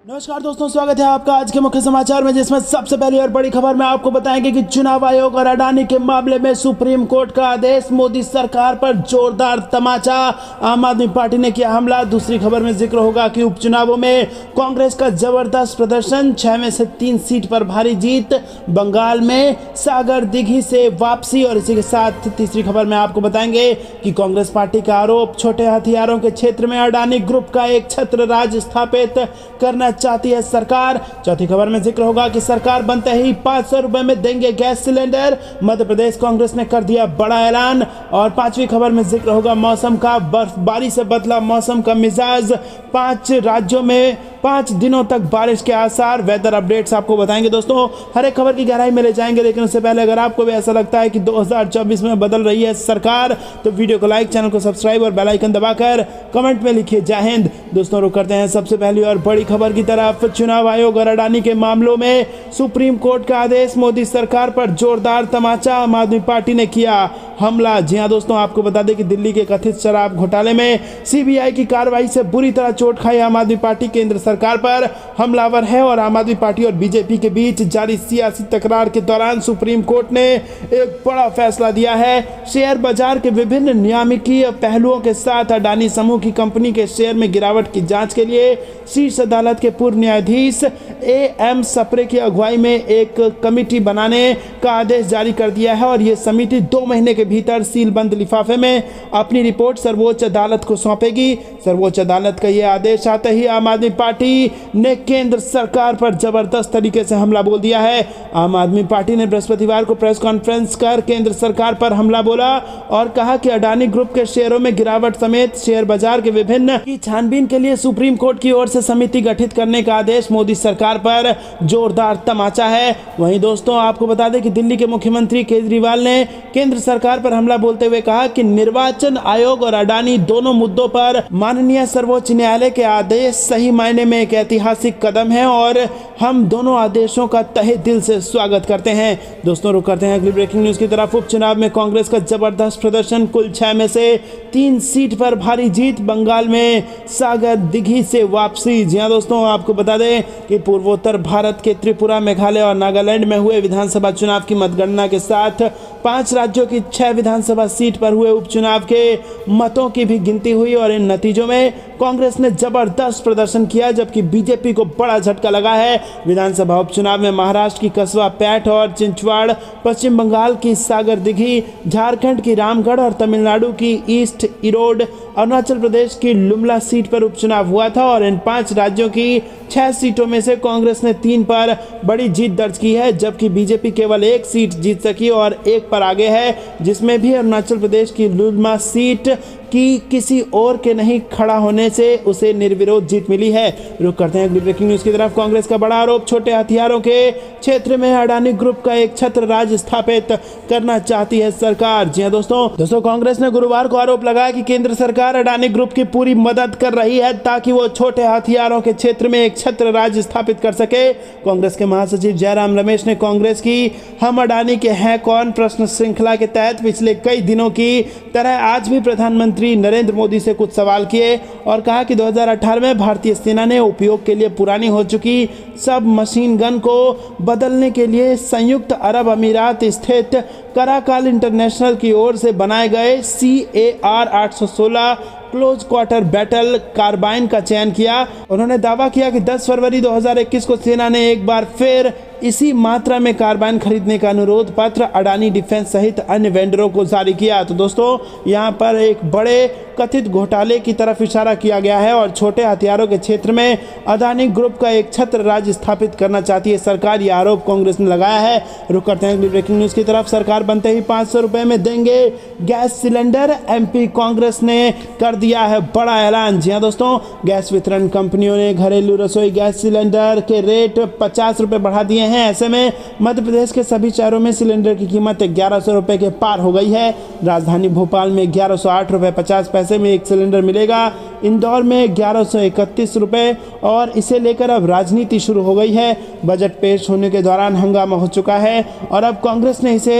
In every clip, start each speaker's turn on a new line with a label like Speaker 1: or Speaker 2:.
Speaker 1: नमस्कार दोस्तों, स्वागत है आपका आज के मुख्य समाचार में, जिसमें सबसे पहली और बड़ी खबर में आपको बताएंगे कि चुनाव आयोग और अडानी के मामले में सुप्रीम कोर्ट का आदेश, मोदी सरकार पर जोरदार तमाचा, आम आदमी पार्टी ने किया हमला। दूसरी खबर में जिक्र होगा कि उपचुनावों में कांग्रेस का जबरदस्त प्रदर्शन, 6 में से 3 सीट पर भारी जीत, बंगाल में सागर दिघी से वापसी। और इसी के साथ तीसरी खबर में आपको बताएंगे कि कांग्रेस पार्टी का आरोप, छोटे हथियारों के क्षेत्र में अडानी ग्रुप का एक छत्र राज स्थापित करना चाहती है सरकार। चौथी खबर में जिक्र होगा कि सरकार बनते ही 500 रुपए में देंगे गैस सिलेंडर, मध्य प्रदेश कांग्रेस ने कर दिया बड़ा ऐलान। और पांचवी खबर में जिक्र होगा मौसम का, बर्फबारी से बदला मौसम का मिजाज, 5 राज्यों में 5 दिनों तक बारिश के आसार। वेदर अपडेट्स आपको बताएंगे दोस्तों, हर एक खबर की गहराई में ले जाएंगे। लेकिन उससे पहले अगर आपको भी ऐसा लगता है कि 2024 में बदल रही है सरकार, तो वीडियो को लाइक, चैनल को सब्सक्राइब और बेल आइकन दबाकर कमेंट में लिखिए जय हिंद। दोस्तों रुक करते हैं सबसे पहली और बड़ी खबर की तरफ। चुनाव आयोग और अडानी के मामलों में सुप्रीम कोर्ट का आदेश, मोदी सरकार पर जोरदार तमाचा, आम आदमी पार्टी ने किया हमला। जी हां दोस्तों, आपको बता दें कि दिल्ली के कथित शराब घोटाले में सीबीआई की कार्रवाई से बुरी तरह चोट खाई आम आदमी पार्टी केंद्र सरकार पर हमलावर है। और आम आदमी पार्टी और बीजेपी के बीच जारी सियासी तकरार के दौरान सुप्रीम कोर्ट ने एक बड़ा फैसला दिया है। शेयर बाजार के विभिन्न नियामकीय पहलुओं के साथ अडानी समूह की कंपनी के शेयर में गिरावट की जांच के लिए शीर्ष अदालत के पूर्व न्यायाधीश एएम सप्रे की अगुवाई में एक कमेटी बनाने का आदेश जारी कर दिया है। और यह समिति 2 महीने के भीतर सीलबंद लिफाफे में अपनी रिपोर्ट सर्वोच्च अदालत को सौंपेगी। सर्वोच्च अदालत का यह आदेश आते ही आम आदमी पार्टी ने केंद्र सरकार पर जबरदस्त तरीके से हमला बोल दिया है। आम आदमी पार्टी ने बृहस्पतिवार को प्रेस कॉन्फ्रेंस कर केंद्र सरकार पर हमला बोला और कहा कि अडानी ग्रुप के शेयरों में गिरावट समेत शेयर बाजार के विभिन्न की छानबीन के लिए सुप्रीम कोर्ट की ओर से समिति गठित करने का आदेश मोदी सरकार पर जोरदार तमाचा है। वहीं दोस्तों आपको बता दें कि दिल्ली के मुख्यमंत्री केजरीवाल ने केंद्र सरकार पर हमला बोलते हुए कहा कि निर्वाचन आयोग और अडानी दोनों मुद्दों पर माननीय सर्वोच्च न्यायालय के आदेश सही मायने में एक ऐतिहासिक कदम है और हम दोनों आदेशों का तहे दिल से स्वागत करते हैं। दोस्तों रुक करते हैं अगली ब्रेकिंग न्यूज की तरफ। उपचुनाव में कांग्रेस का जबरदस्त प्रदर्शन, कुल 6 में से 3 सीट पर भारी जीत, बंगाल में सागर दिघी से वापसी। जी हां दोस्तों, आपको बता दें कि पूर्वोत्तर भारत के त्रिपुरा, मेघालय और नागालैंड में हुए विधानसभा चुनाव की मतगणना के साथ 5 राज्यों की 6 विधानसभा सीट पर हुए उपचुनाव के मतों की भी गिनती हुई। और इन नतीजों में कांग्रेस ने जबरदस्त प्रदर्शन किया, जबकि बीजेपी को बड़ा झटका लगा है। विधानसभा उपचुनाव में महाराष्ट्र की कसबा पैठ और चिंचवाड़, पश्चिम बंगाल की सागर दिघी, झारखंड की रामगढ़ और तमिलनाडु की ईस्ट इरोड, अरुणाचल प्रदेश की लुमला सीट पर उपचुनाव हुआ था। और इन 5 राज्यों की 6 सीटों में से कांग्रेस ने 3 पर बड़ी जीत दर्ज की है, जबकि बीजेपी केवल 1 सीट जीत सकी और 1 पर आगे है, जिसमें भी अरुणाचल प्रदेश की लुमला सीट की किसी और के नहीं खड़ा होने से उसे निर्विरोध जीत मिली है। रुक करते हैं अगली ब्रेकिंग न्यूज की तरफ। कांग्रेस का बड़ा आरोप, छोटे हथियारों के क्षेत्र में अडानी ग्रुप का एक छत्र राज स्थापित करना चाहती है सरकार। जी हां दोस्तों कांग्रेस ने गुरुवार को आरोप लगाया कि केंद्र सरकार अडानी ग्रुप की पूरी मदद कर रही है ताकि वो छोटे हथियारों के क्षेत्र में एक छत्र राज स्थापित कर सके। कांग्रेस के महासचिव जयराम रमेश ने कांग्रेस की हम अडानी के हैं कौन प्रश्न श्रृंखला के तहत पिछले कई दिनों की तरह आज भी प्रधानमंत्री नरेंद्र मोदी से कुछ सवाल किए और कहा कि 2018 में भारतीय सेना ने उपयोग के लिए पुरानी हो चुकी सब मशीन गन को बदलने के लिए संयुक्त अरब अमीरात स्थित कराकाल इंटरनेशनल की ओर से बनाए गए CAR 816 close quarter battle carbine का चयन किया। उन्होंने दावा किया कि 10 फरवरी 2021 को सेना ने एक बार फिर इसी मात्रा में कार्बाइन खरीदने का अनुरोध पत्र अडानी डिफेंस सहित अन्य वेंडरों को जारी किया। तो दोस्तों यहाँ पर एक बड़े कथित घोटाले की तरफ इशारा किया गया है और छोटे हथियारों के क्षेत्र में अडानी ग्रुप का एक छत्र राज्य स्थापित करना चाहती है सरकार, यह आरोप कांग्रेस ने लगाया है। रुक करते हैं ब्रेकिंग न्यूज की तरफ। सरकार बनते ही 500 रुपए में देंगे गैस सिलेंडर, MP कांग्रेस ने कर दिया है बड़ा ऐलान। जी हां दोस्तों, गैस वितरण कंपनियों ने घरेलू रसोई गैस सिलेंडर के रेट 50 रुपए बढ़ा दिए हैं। ऐसे में मध्य प्रदेश के सभी शहरों में सिलेंडर की कीमत 1100 रुपये के पार हो गई है। राजधानी भोपाल में 1108 रुपये 50 पैसे में एक सिलेंडर मिलेगा, इंदौर में 1131 रुपये, और इसे लेकर अब राजनीति शुरू हो गई है। बजट पेश होने के दौरान हंगामा हो चुका है और अब कांग्रेस ने इसे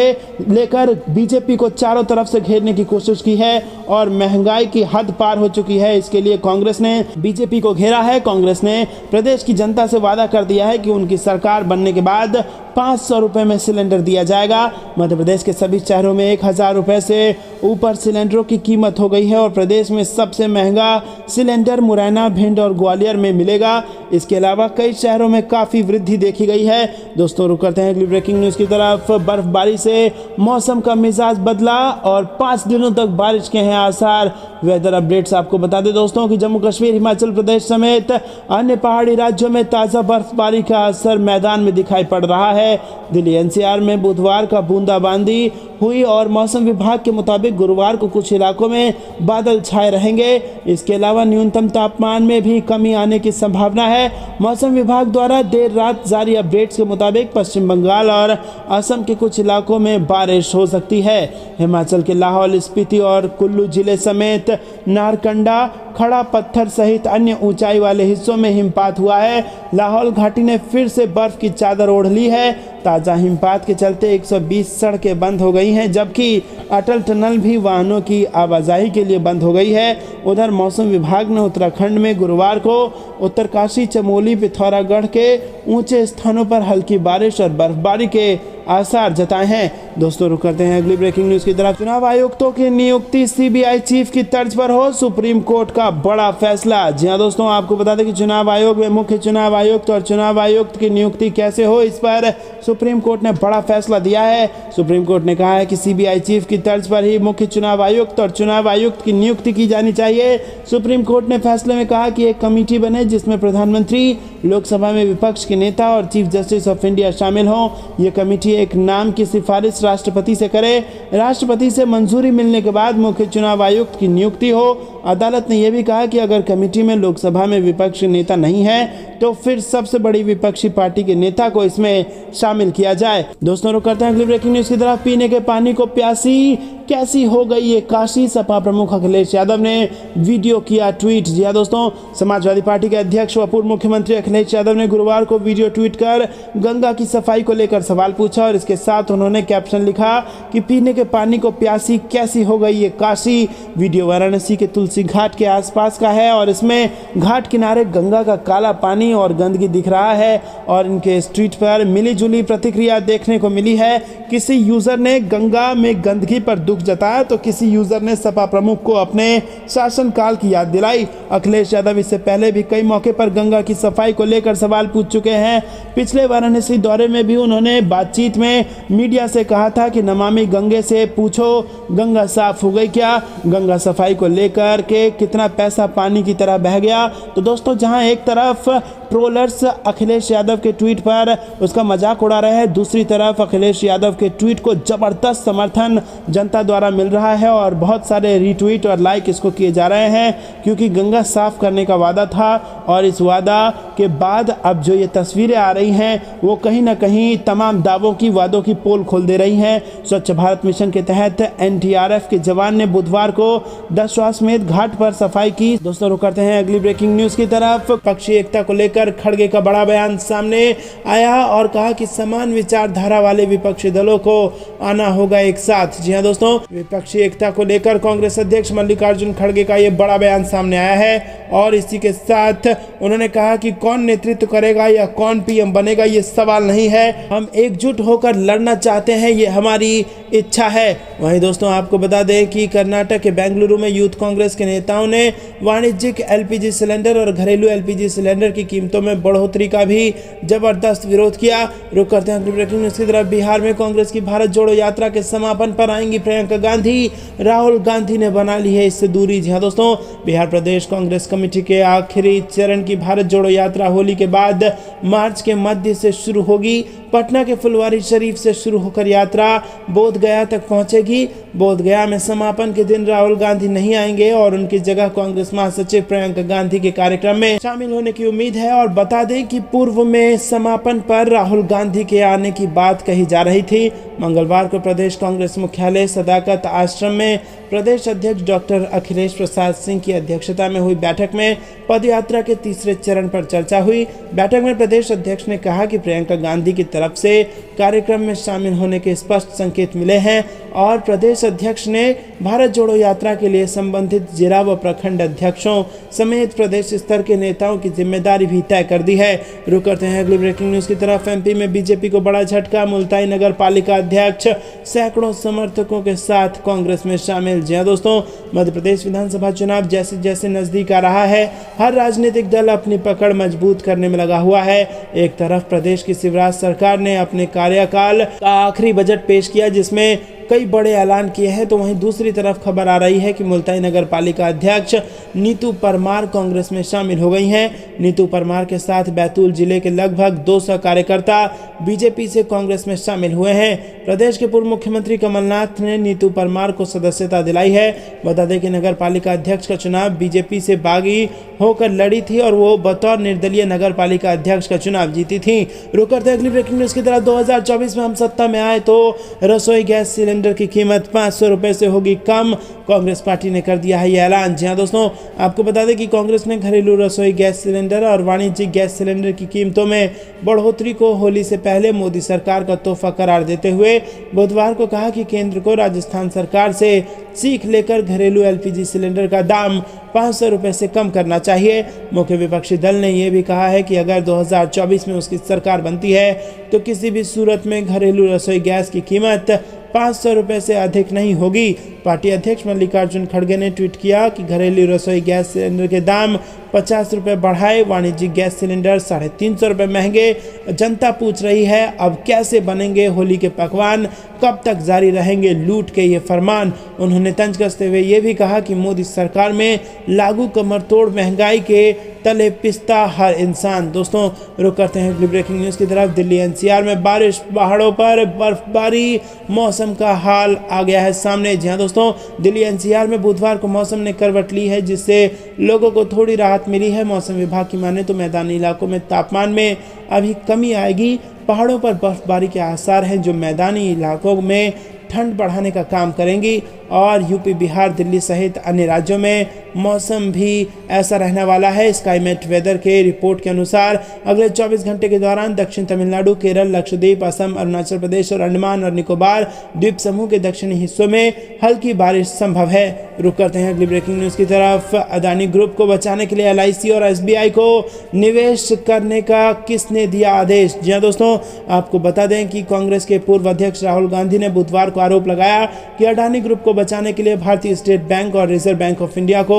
Speaker 1: लेकर बीजेपी को चारों तरफ से घेरने की कोशिश की है और महंगाई की हद पार हो चुकी है। इसके लिए कांग्रेस ने बीजेपी को घेरा है। कांग्रेस ने प्रदेश की जनता से वादा कर दिया है कि उनकी सरकार बनने के बाद 500 रुपये में सिलेंडर दिया जाएगा। मध्य प्रदेश के सभी शहरों में 1000 रुपये से ऊपर सिलेंडरों की कीमत हो गई है और प्रदेश में सबसे महंगा सिलेंडर मुरैना, भिंड और ग्वालियर में मिलेगा। इसके अलावा कई शहरों में काफ़ी वृद्धि देखी गई है। दोस्तों रुक करते हैं अगली ब्रेकिंग न्यूज़ की तरफ। बर्फबारी से मौसम का मिजाज बदला और 5 दिनों तक बारिश के हैं आसार। वेदर अपडेट्स आपको बता दें दोस्तों कि जम्मू कश्मीर, हिमाचल प्रदेश समेत अन्य पहाड़ी राज्यों में ताज़ा बर्फबारी का असर मैदान में दिखाई पड़ रहा है। दिल्ली एनसीआर में बुधवार का बूंदाबांदी हुई और मौसम विभाग के मुताबिक गुरुवार को कुछ इलाकों में बादल छाए रहेंगे। इसके अलावा न्यूनतम तापमान में भी कमी आने की संभावना है। मौसम विभाग द्वारा देर रात जारी अपडेट्स के मुताबिक पश्चिम बंगाल और असम के कुछ इलाकों में बारिश हो सकती है। हिमाचल के लाहौल स्पीति और कुल्लू जिले समेत नारकंडा, खड़ा पत्थर सहित अन्य ऊंचाई वाले हिस्सों में हिमपात हुआ है। लाहौल घाटी ने फिर से बर्फ की चादर ओढ़ ली है। ताज़ा हिमपात के चलते 120 सड़कें बंद हो गई हैं, जबकि अटल टनल भी वाहनों की आवाजाही के लिए बंद हो गई है। उधर मौसम विभाग ने उत्तराखंड में गुरुवार को उत्तरकाशी, चमोली, पिथौरागढ़ के ऊंचे स्थानों पर हल्की बारिश और बर्फबारी के आसार जताए हैं। दोस्तों रुक करते हैं अगली ब्रेकिंग न्यूज़ की तरफ। चुनाव आयुक्तों की नियुक्ति सीबीआई चीफ की तर्ज पर हो, सुप्रीम कोर्ट का बड़ा फैसला। जी हां दोस्तों, आपको बता दें कि चुनाव आयोग में मुख्य चुनाव आयुक्त और चुनाव आयुक्त की नियुक्ति कैसे हो, इस पर सुप्रीम कोर्ट ने बड़ा फैसला दिया है। सुप्रीम कोर्ट ने कहा है कि सीबीआई चीफ की तर्ज पर ही मुख्य चुनाव आयुक्त और चुनाव आयुक्त की नियुक्ति की जानी चाहिए। सुप्रीम कोर्ट ने फैसले में कहा कि एक कमेटी बने जिसमें प्रधानमंत्री, लोकसभा में विपक्ष के नेता और चीफ जस्टिस ऑफ इंडिया शामिल हों। ये कमेटी एक नाम की सिफारिश राष्ट्रपति से करे। राष्ट्रपति से मंजूरी मिलने के बाद मुख्य चुनाव आयुक्त की नियुक्ति हो। अदालत ने यह भी कहा कि अगर कमेटी में लोकसभा में विपक्ष नेता नहीं है तो फिर सबसे बड़ी विपक्षी पार्टी के नेता को इसमें शामिल किया जाए। दोस्तों रुक करते हैं अगली ब्रेकिंग न्यूज़ की तरफ। पीने के पानी को प्यासी कैसी हो गई ये काशी, सपा प्रमुख अखिलेश यादव ने वीडियो किया ट्वीट। जी हां दोस्तों, समाजवादी पार्टी के अध्यक्ष व पूर्व मुख्यमंत्री अखिलेश यादव ने गुरुवार को वीडियो ट्वीट कर गंगा की सफाई को लेकर सवाल पूछा और इसके साथ उन्होंने कैप्शन लिखा कि पीने के पानी को प्यासी कैसी हो गई ये काशी। वीडियो वाराणसी के तुलसी घाट के आसपास का है और इसमें घाट किनारे गंगा का काला पानी और गंदगी दिख रहा है और इनके इस ट्वीट पर मिलीजुली प्रतिक्रिया देखने को मिली है। किसी यूजर ने गंगा में गंदगी पर दुख जताया तो किसी यूजर ने सपा प्रमुख को अपने शासनकाल की याद दिलाई। अखिलेश यादव इससे पहले भी कई मौके पर गंगा की सफाई को लेकर सवाल पूछ चुके हैं। पिछले वाराणसी दौरे में भी उन्होंने बातचीत में मीडिया से कहा था कि नमामि गंगे से पूछो गंगा साफ हो गई क्या, गंगा सफाई को लेकर के कितना पैसा पानी की तरह बह गया। तो दोस्तों, जहां एक तरफ ट्रोलर्स अखिलेश यादव के ट्वीट पर उसका मजाक उड़ा रहे हैं, दूसरी तरफ अखिलेश यादव के ट्वीट को जबरदस्त समर्थन जनता द्वारा मिल रहा है और बहुत सारे रीट्वीट और लाइक इसको किए जा रहे हैं क्योंकि गंगा साफ करने का वादा था और इस वादा के बाद अब जो ये तस्वीरें आ रही हैं वो कहीं ना कहीं तमाम दावों की, वादों की पोल खोल दे रही हैं। स्वच्छ भारत मिशन के तहत एनडीआरएफ के जवान ने बुधवार को दशाश्वमेध घाट पर सफाई की। दोस्तों रुक करते हैं अगली ब्रेकिंग न्यूज़ की तरफ। पक्षी एकता को लेकर खड़गे का बड़ा बयान सामने आया और कहा कि समान विचारधारा वाले विपक्षी दलों को आना होगा एक साथ। जी हां दोस्तों, विपक्षी एकता को लेकर कांग्रेस अध्यक्ष मल्लिकार्जुन खड़गे का ये बड़ा बयान सामने आया है और इसी के साथ उन्होंने कहा कि कौन नेतृत्व करेगा या कौन पीएम बनेगा ये सवाल नहीं है, हम एकजुट होकर लड़ना चाहते हैं, ये हमारी इच्छा है। वहीं दोस्तों आपको बता दें कि कर्नाटक के बेंगलुरु में यूथ कांग्रेस के नेताओं ने वाणिज्यिक एलपीजी सिलेंडर और घरेलू एलपीजी सिलेंडर की कीमतों में बढ़ोतरी का भी जबरदस्त विरोध किया। रुक करते हैं ब्रेकिंग न्यूज़ की तरफ। बिहार में कांग्रेस की भारत जोड़ो यात्रा के समापन पर आएंगी प्रियंका गांधी, राहुल गांधी ने बना ली है इससे दूरी। जी हां दोस्तों, बिहार प्रदेश कांग्रेस कमेटी के आखिरी चरण की भारत जोड़ो यात्रा होली के बाद मार्च के मध्य से शुरू होगी। पटना के फुलवारी शरीफ से शुरू होकर यात्रा बोध गया तक पहुंचेगी। बोधगया में समापन के दिन राहुल गांधी नहीं आएंगे और उनकी जगह कांग्रेस महासचिव प्रियंका गांधी के कार्यक्रम में शामिल होने की उम्मीद है। और बता दें कि पूर्व में समापन पर राहुल गांधी के आने की बात कही जा रही थी। मंगलवार को प्रदेश कांग्रेस मुख्यालय सदाकत आश्रम में प्रदेश अध्यक्ष डॉक्टर अखिलेश प्रसाद सिंह की अध्यक्षता में हुई बैठक में पदयात्रा के तीसरे चरण पर चर्चा हुई। बैठक में प्रदेश अध्यक्ष ने कहा कि प्रियंका गांधी की तरफ से कार्यक्रम में शामिल होने के स्पष्ट संकेत मिले हैं और प्रदेश अध्यक्ष ने भारत जोड़ो यात्रा के लिए संबंधित जिला व प्रखंड अध्यक्षों समेत प्रदेश स्तर के नेताओं की जिम्मेदारी भी तय कर दी है। रुक करते हैं अगली ब्रेकिंग न्यूज की तरफ। एमपी में बीजेपी को बड़ा झटका। मुल्ताई नगर पालिका अध्यक्ष सैकड़ों समर्थकों के साथ कांग्रेस में शामिल। जी हां दोस्तों, मध्य प्रदेश विधानसभा चुनाव जैसे जैसे नजदीक आ रहा है, हर राजनीतिक दल अपनी पकड़ मजबूत करने में लगा हुआ है। एक तरफ प्रदेश की शिवराज सरकार ने अपने कार्यकाल का आखिरी बजट पेश किया जिसमें कई बड़े ऐलान किए हैं, तो वहीं दूसरी तरफ खबर आ रही है कि मुल्ताई नगर पालिका अध्यक्ष नीतू परमार कांग्रेस में शामिल हो गई हैं। नीतू परमार के साथ बैतूल जिले के लगभग 200 कार्यकर्ता बीजेपी से कांग्रेस में शामिल हुए हैं। प्रदेश के पूर्व मुख्यमंत्री कमलनाथ ने नीतू परमार को सदस्यता दिलाई है। बता दें कि नगर पालिका अध्यक्ष का चुनाव बीजेपी से बागी होकर लड़ी थी और वो बतौर निर्दलीय नगर पालिका अध्यक्ष का चुनाव जीती थी। रुक करते अगली ब्रेकिंग न्यूज की तरफ। 2024 में हम सत्ता में आए तो रसोई गैस सिलेंडर की कीमत 500 रुपए से होगी कम। कांग्रेस पार्टी ने कर दिया है ये ऐलान। जी हां दोस्तों, आपको बता दें कि कांग्रेस ने घरेलू रसोई गैस सिलेंडर और वाणिज्यिक गैस सिलेंडर की कीमतों में बढ़ोतरी को होली से पहले मोदी सरकार का तोहफा करार देते हुए बुधवार को कहा कि केंद्र को राजस्थान सरकार से सीख लेकर घरेलू एलपीजी सिलेंडर का दाम 500 रुपए से कम करना चाहिए। मुख्य विपक्षी दल ने यह भी कहा है कि अगर 2024 में उसकी सरकार बनती है तो किसी भी सूरत में घरेलू रसोई गैस की कीमत 500 रुपए से अधिक नहीं होगी। पार्टी अध्यक्ष मल्लिकार्जुन खड़गे ने ट्वीट किया कि घरेलू रसोई गैस सिलेंडर के दाम 50 रुपए बढ़ाए, वाणिज्यिक गैस सिलेंडर 350 रुपए महंगे। जनता पूछ रही है अब कैसे बनेंगे होली के पकवान, कब तक जारी रहेंगे लूट के ये फरमान। उन्होंने तंज कसते हुए ये भी कहा कि मोदी सरकार में लागू कमरतोड़ महंगाई के तले पिसता हर इंसान। दोस्तों, रुक करते हैं ब्रेकिंग न्यूज की तरफ। दिल्ली एनसीआर में बारिश, पहाड़ों पर बर्फबारी, मौसम का हाल आ गया है सामने। जी हां दोस्तों, दिल्ली एनसीआर में बुधवार को मौसम ने करवट ली है जिससे लोगों को थोड़ी राहत मिली है। मौसम विभाग की माने तो मैदानी इलाकों में तापमान में अभी कमी आएगी। पहाड़ों पर बर्फबारी के आसार हैं जो मैदानी इलाकों में ठंड बढ़ाने का काम करेंगी और यूपी, बिहार, दिल्ली सहित अन्य राज्यों में मौसम भी ऐसा रहने वाला है। स्काईमेट वेदर के रिपोर्ट के अनुसार अगले 24 घंटे के दौरान दक्षिण तमिलनाडु, केरल, लक्षद्वीप, असम, अरुणाचल प्रदेश और अंडमान और निकोबार द्वीप समूह के दक्षिणी हिस्सों में हल्की बारिश संभव है। रुक करते हैं अगली ब्रेकिंग न्यूज की तरफ। अदानी ग्रुप को बचाने के लिए एलआईसी और एसबीआई को निवेश करने का किसने दिया आदेश? जी हां दोस्तों, आपको बता दें कि कांग्रेस के पूर्व अध्यक्ष राहुल गांधी ने बुधवार को आरोप लगाया कि अडानी ग्रुप को बचाने के लिए भारतीय स्टेट बैंक और रिजर्व बैंक ऑफ इंडिया को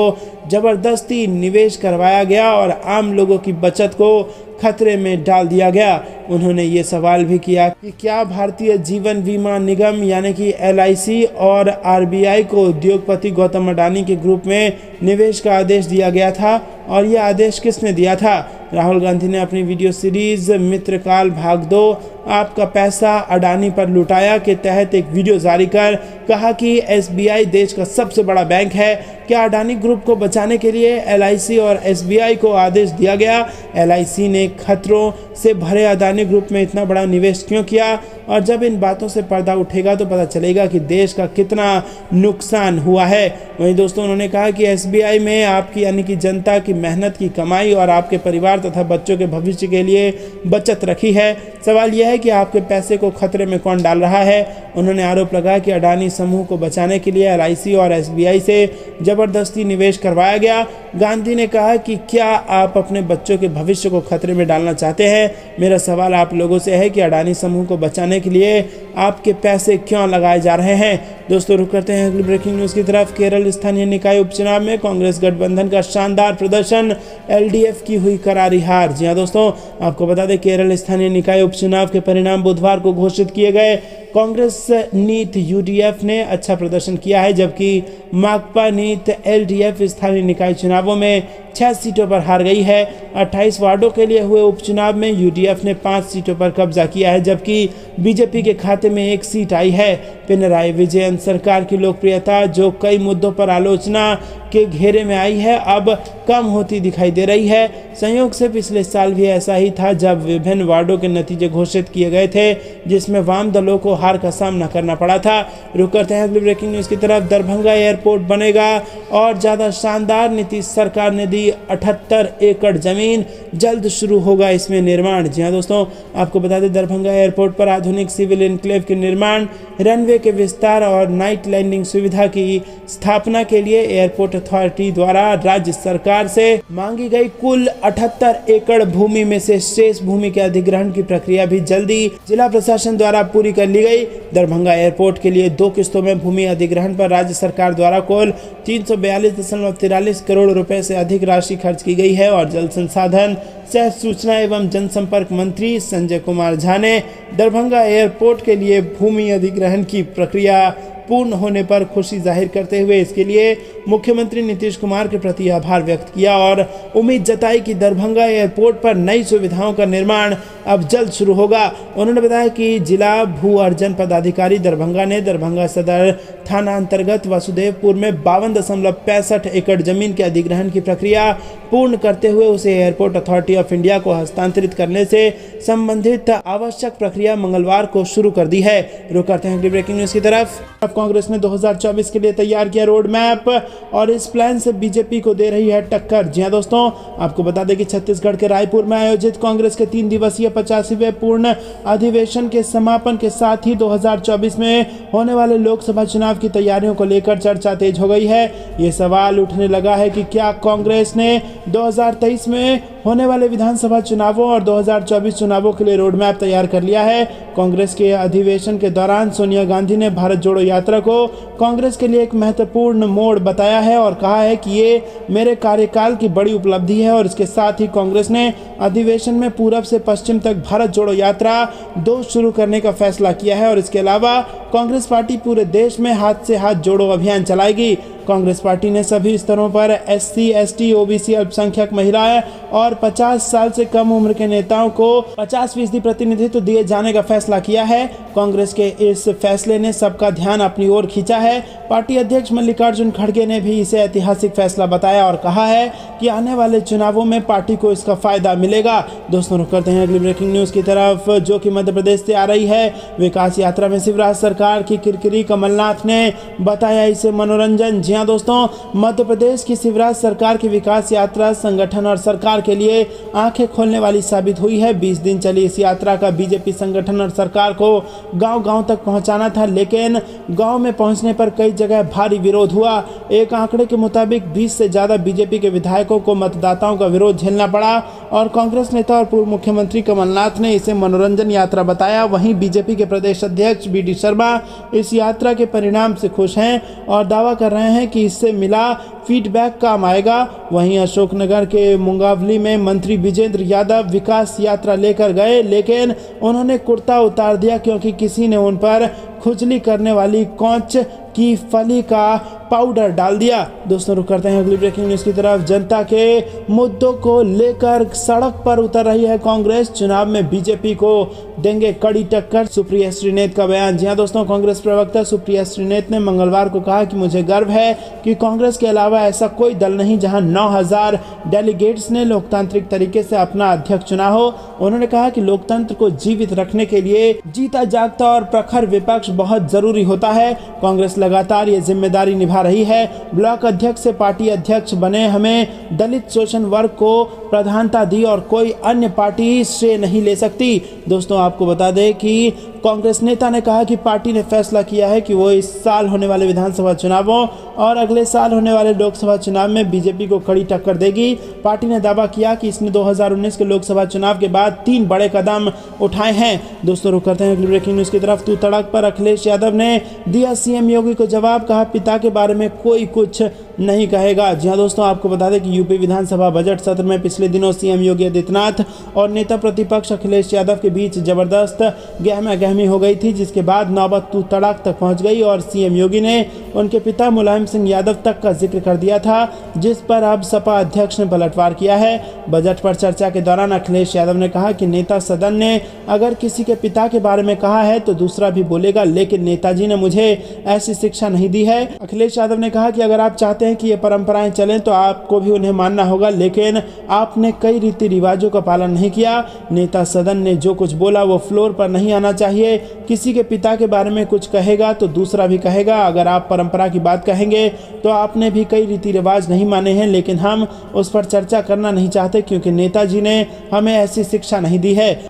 Speaker 1: जबरदस्ती निवेश करवाया गया और आम लोगों की बचत को खतरे में डाल दिया गया। उन्होंने ये सवाल भी किया कि क्या भारतीय जीवन बीमा निगम यानी कि एलआईसी और आरबीआई को उद्योगपति गौतम अडानी के ग्रुप में निवेश का आदेश दिया गया था और यह आदेश किसने दिया था? राहुल गांधी ने अपनी वीडियो सीरीज मित्रकाल भाग 2 आपका पैसा अडानी पर लुटाया के तहत एक वीडियो जारी कर कहा कि एसबीआई देश का सबसे बड़ा बैंक है। क्या अडानी ग्रुप को बचाने के लिए एलआईसी और एसबीआई को आदेश दिया गया? एलआईसी ने खतरों से भरे अडानी ग्रुप में इतना बड़ा निवेश क्यों किया? और जब इन बातों से पर्दा उठेगा तो पता चलेगा कि देश का कितना नुकसान हुआ है। वहीं दोस्तों, उन्होंने कहा कि एसबीआई में आपकी यानी कि जनता की मेहनत की कमाई और आपके परिवार तथा बच्चों के भविष्य के लिए बचत रखी है। सवाल यह है कि आपके पैसे को खतरे में कौन डाल रहा है? उन्होंने आरोप लगाया कि अडानी समूह को बचाने के लिए एलआईसी और एसबीआई से जबरदस्ती निवेश करवाया गया। गांधी ने कहा कि क्या आप अपने बच्चों के भविष्य को खतरे में डालना चाहते हैं? मेरा सवाल आप लोगों से है कि अडानी समूह को बचाने के लिए आपके पैसे क्यों लगाए जा रहे हैं? दोस्तों, रुक करते हैं अगली ब्रेकिंग न्यूज की तरफ। केरल स्थानीय निकाय उपचुनाव में कांग्रेस गठबंधन का शानदार प्रदर्शन, एलडीएफ की हुई करारी हार। जी हां दोस्तों, आपको बता दें केरल स्थानीय निकाय उपचुनाव के परिणाम बुधवार को घोषित किए गए। कांग्रेस नीत यूडीएफ ने अच्छा प्रदर्शन किया है जबकि माकपा नीत LDF स्थानीय निकाय चुनावों में 6 सीटों पर हार गई है। 28 वार्डों के लिए हुए उपचुनाव में UDF ने 5 सीटों पर कब्जा किया है, जबकि बीजेपी के खाते में 1 सीट आई है। पिनराई विजयन सरकार की लोकप्रियता, जो कई मुद्दों पर आलोचना के घेरे में आई है, अब कम होती दिखाई दे रही है। संयोग से पिछले साल भी ऐसा ही था, जब विभिन्न वार्डों के नतीजे घोषित किए गए थे, जिसमें वाम दलों को हार का सामना करना पड़ा था। रुक करते हैं अगली ब्रेकिंग न्यूज़ की तरफ। दरभंगा एयरपोर्ट बनेगा और ज़्यादा शानदार, नीतीश सरकार ने दी 78 एकड़ जमीन, जल्द शुरू होगा इसमें निर्माण। जी हाँ दोस्तों, आपको बता दें दरभंगा एयरपोर्ट पर आधुनिक सिविल एनक्लेव के निर्माण, रनवे के विस्तार और नाइट लैंडिंग सुविधा की स्थापना के लिए एयरपोर्ट अथॉरिटी द्वारा राज्य सरकार से मांगी गई कुल 78 एकड़ भूमि में से शेष भूमि के अधिग्रहण की प्रक्रिया भी जल्दी जिला प्रशासन द्वारा पूरी कर ली गई। दरभंगा एयरपोर्ट के लिए 2 किस्तों में भूमि अधिग्रहण पर राज्य सरकार द्वारा कुल 342.43 करोड़ रुपए से अधिक राशि खर्च की गई है। और जल संसाधन सह सूचना एवं जनसंपर्क मंत्री संजय कुमार झा ने दरभंगा एयरपोर्ट के लिए भूमि अधिग्रहण की प्रक्रिया पूर्ण होने पर खुशी जाहिर करते हुए इसके लिए मुख्यमंत्री नीतीश कुमार के प्रति आभार व्यक्त किया और उम्मीद जताई कि दरभंगा एयरपोर्ट पर नई सुविधाओं का निर्माण अब जल्द शुरू होगा। उन्होंने बताया कि जिला भू अर्जन पदाधिकारी दरभंगा ने दरभंगा सदर थाना अंतर्गत वासुदेवपुर में 52.65 एकड़ जमीन के अधिग्रहण की प्रक्रिया पूर्ण करते हुए उसे एयरपोर्ट अथॉरिटी ऑफ इंडिया को हस्तांतरित करने से संबंधित आवश्यक प्रक्रिया मंगलवार को शुरू कर दी है। रुक करते हैं अगली ब्रेकिंग न्यूज़ की तरफ। अब कांग्रेस ने 2024 के लिए तैयार किया रोड मैप और इस प्लान से बीजेपी को दे रही है टक्कर। जी हाँ दोस्तों, आपको बता दें कि छत्तीसगढ़ के रायपुर में आयोजित कांग्रेस के 3 दिवसीय 85वें पूर्ण अधिवेशन के समापन के साथ ही 2024 में होने वाले लोकसभा चुनाव की तैयारियों को लेकर चर्चा तेज हो गई है। ये सवाल उठने लगा है कि क्या कांग्रेस ने 2023 में होने वाले विधानसभा चुनावों और 2024 चुनावों के लिए रोड मैप तैयार कर लिया है। कांग्रेस के अधिवेशन के दौरान सोनिया गांधी ने भारत जोड़ो यात्रा को कांग्रेस के लिए एक महत्वपूर्ण मोड़ बताया है और कहा है कि ये मेरे कार्यकाल की बड़ी उपलब्धि है। और इसके साथ ही कांग्रेस ने अधिवेशन में पूरब से पश्चिम तक भारत जोड़ो यात्रा 2 शुरू करने का फैसला किया है। और इसके अलावा कांग्रेस पार्टी पूरे देश में हाथ से हाथ जोड़ो अभियान चलाएगी। कांग्रेस पार्टी ने सभी स्तरों पर SC, ST, OBC, अल्पसंख्यक महिलाएं और 50 साल से कम उम्र के नेताओं को 50% प्रतिनिधित्व दिए जाने का फैसला किया है। कांग्रेस के इस फैसले ने सबका ध्यान अपनी ओर खींचा है। पार्टी अध्यक्ष मल्लिकार्जुन खड़गे ने भी इसे ऐतिहासिक फैसला बताया और कहा है कि आने वाले चुनावों में पार्टी को इसका फायदा मिलेगा। दोस्तों, रुक करते हैं अगली ब्रेकिंग न्यूज़ की तरफ, जो कि मध्य प्रदेश से आ रही है। विकास यात्रा में शिवराज सरकार की किरकिरी, कमलनाथ ने बताया इसे मनोरंजन। जी हाँ दोस्तों, मध्य प्रदेश की शिवराज सरकार की विकास यात्रा संगठन और सरकार के लिए आंखें खोलने वाली साबित हुई है। 20 दिन चली इस यात्रा का बीजेपी संगठन और सरकार को गांव-गांव तक पहुंचाना था, लेकिन गांव में पहुंचने पर कई जगह भारी विरोध हुआ। एक आंकड़े के मुताबिक 20 से ज्यादा बीजेपी के विधायकों को मतदाताओं का विरोध झेलना पड़ा और कांग्रेस नेता और पूर्व मुख्यमंत्री कमलनाथ ने इसे मनोरंजन यात्रा बताया। वहीं बीजेपी के प्रदेश अध्यक्ष BD शर्मा इस यात्रा के परिणाम से खुश हैं और दावा कर रहे हैं कि इससे मिला फीडबैक काम आएगा। वहीं अशोकनगर के मुंगावली में मंत्री विजेंद्र यादव विकास यात्रा लेकर गए, लेकिन उन्होंने कुर्ता उतार दिया क्योंकि किसी ने उन पर खुजली करने वाली कौच की फली का पाउडर डाल दिया। दोस्तों, रुक करते हैं अगली ब्रेकिंग न्यूज़ की तरफ। जनता के मुद्दों को लेकर सड़क पर उतर रही है कांग्रेस, चुनाव में बीजेपी को देंगे कड़ी टक्कर, सुप्रिया श्रीनेत का बयान। जी हाँ दोस्तों, कांग्रेस प्रवक्ता सुप्रिया श्रीनेत ने मंगलवार को कहा कि मुझे गर्व है कि कांग्रेस के अलावा ऐसा कोई दल नहीं जहां 9000 डेलीगेट्स ने लोकतांत्रिक तरीके से अपना अध्यक्ष चुना हो। उन्होंने कहा कि लोकतंत्र को जीवित रखने के लिए जीता जागता और प्रखर विपक्ष बहुत जरूरी होता है। कांग्रेस लगातार ये जिम्मेदारी निभा रही है। ब्लॉक अध्यक्ष से पार्टी अध्यक्ष बने, हमें दलित शोषण वर्ग को प्रधानता दी और कोई अन्य पार्टी श्रेय नहीं ले सकती। दोस्तों, आपको बता दें कि कांग्रेस नेता ने कहा कि पार्टी ने फैसला किया है कि वो इस साल होने वाले विधानसभा चुनावों और अगले साल होने वाले लोकसभा चुनाव में बीजेपी को कड़ी टक्कर देगी। पार्टी ने दावा किया कि इसने 2019 के लोकसभा चुनाव के बाद 3 बड़े कदम उठाए हैं। दोस्तों, रुक करते हैं अगली ब्रेकिंग न्यूज़ की तरफ। तू तड़क पर अखिलेश यादव ने दिया CM योगी को जवाब, कहा पिता के बारे में कोई कुछ नहीं कहेगा। जी हाँ दोस्तों, आपको बता दें कि यूपी विधानसभा बजट सत्र में पिछले दिनों CM योगी आदित्यनाथ और नेता प्रतिपक्ष अखिलेश यादव के बीच जबरदस्त गहमा गहमी हो गई थी, जिसके बाद नौबत तू तड़ाक तक पहुंच गई और CM योगी ने उनके पिता मुलायम सिंह यादव तक का जिक्र कर दिया था, जिस पर अब सपा अध्यक्ष ने पलटवार किया है। बजट पर चर्चा के दौरान अखिलेश यादव ने कहा कि नेता सदन ने अगर किसी के पिता के बारे में कहा है तो दूसरा भी बोलेगा, लेकिन नेताजी ने मुझे ऐसी शिक्षा नहीं दी है। अखिलेश यादव ने कहा कि अगर आप चाहते हैं कि ये परंपराएं चलें तो आपको भी उन्हें मानना होगा, लेकिन आपने कई रीति रिवाजों का पालन नहीं किया। नेता सदन ने जो कुछ बोला वो फ्लोर पर नहीं आना चाहिए। किसी के पिता के बारे में कुछ कहेगा तो दूसरा भी कहेगा। अगर आप परंपरा की बात कहेंगे तो आपने भी कई रीति रिवाज नहीं माने हैं, लेकिन हम उस पर चर्चा करना नहीं चाहते क्योंकि नेताजी ने हमें ऐसी शिक्षा नहीं दी है।